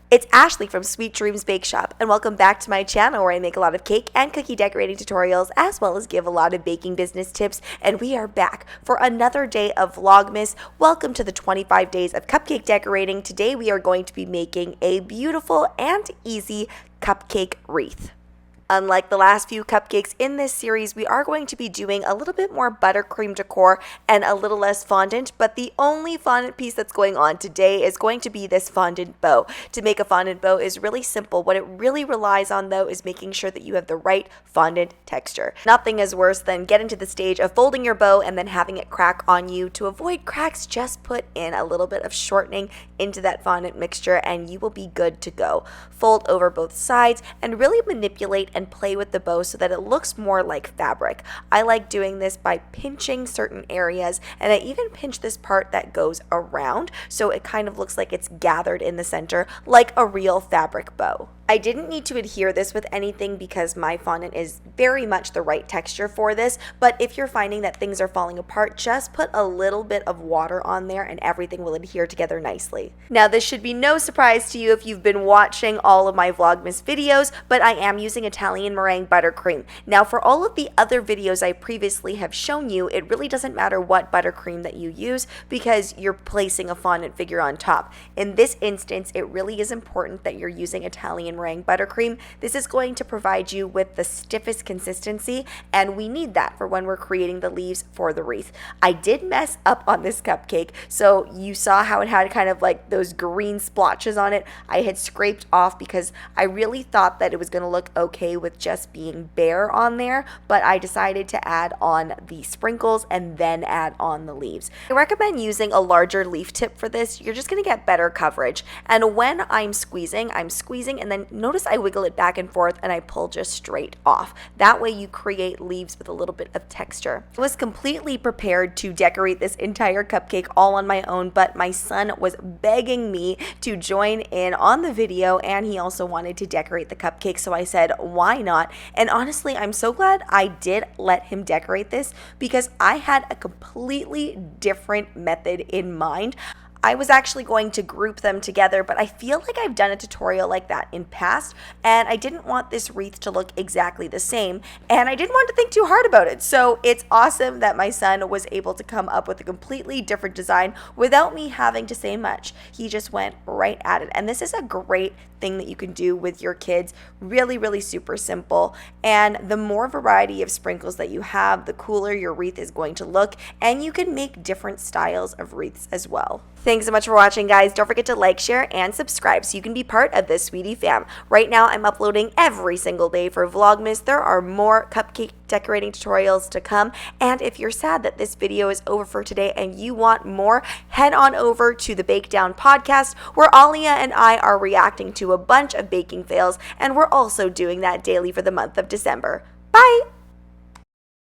It's Ashleigh from Sweet Dreams Bake Shop, and welcome back to my channel where I make a lot of cake and cookie decorating tutorials as well as give a lot of baking business tips. And we are back for another day of Vlogmas. Welcome to the 25 days of cupcake decorating. Today we are going to be making a beautiful and easy cupcake wreath. Unlike the last few cupcakes in this series, we are going to be doing a little bit more buttercream decor and a little less fondant, but the only fondant piece that's going on today is going to be this fondant bow. To make a fondant bow is really simple. What it really relies on, though, is making sure that you have the right fondant texture. Nothing is worse than getting to the stage of folding your bow and then having it crack on you. To avoid cracks, just put in a little bit of shortening into that fondant mixture and you will be good to go. Fold over both sides and really manipulate and play with the bow so that it looks more like fabric. I like doing this by pinching certain areas, and I even pinch this part that goes around so it kind of looks like it's gathered in the center like a real fabric bow. I didn't need to adhere this with anything because my fondant is very much the right texture for this, but if you're finding that things are falling apart, just put a little bit of water on there and everything will adhere together nicely. Now, this should be no surprise to you if you've been watching all of my Vlogmas videos, but I am using Italian meringue buttercream. Now, for all of the other videos I previously have shown you, it really doesn't matter what buttercream that you use because you're placing a fondant figure on top. In this instance, it really is important that you're using Italian meringue buttercream. This is going to provide you with the stiffest consistency, and we need that for when we're creating the leaves for the wreath. I did mess up on this cupcake, so you saw how it had kind of like those green splotches on it. I had scraped off because I really thought that it was going to look okay with just being bare on there, but I decided to add on the sprinkles and then add on the leaves. I recommend using a larger leaf tip for this. You're just going to get better coverage, and when I'm squeezing and then notice I wiggle it back and forth and I pull just straight off. That way you create leaves with a little bit of texture. I was completely prepared to decorate this entire cupcake all on my own, but my son was begging me to join in on the video and he also wanted to decorate the cupcake, so I said, why not? And honestly, I'm so glad I did let him decorate this because I had a completely different method in mind. I was actually going to group them together, but I feel like I've done a tutorial like that in past, and I didn't want this wreath to look exactly the same, and I didn't want to think too hard about it. So it's awesome that my son was able to come up with a completely different design without me having to say much. He just went right at it, and this is a great thing that you can do with your kids. Really, really super simple, and the more variety of sprinkles that you have, the cooler your wreath is going to look, and you can make different styles of wreaths as well. Thanks so much for watching, guys. Don't forget to like, share, and subscribe so you can be part of this Sweetie fam. Right now, I'm uploading every single day for Vlogmas. There are more cupcake decorating tutorials to come, and if you're sad that this video is over for today and you want more, head on over to the Bake Down podcast where Alia and I are reacting to a bunch of baking fails, and we're also doing that daily for the month of December. Bye!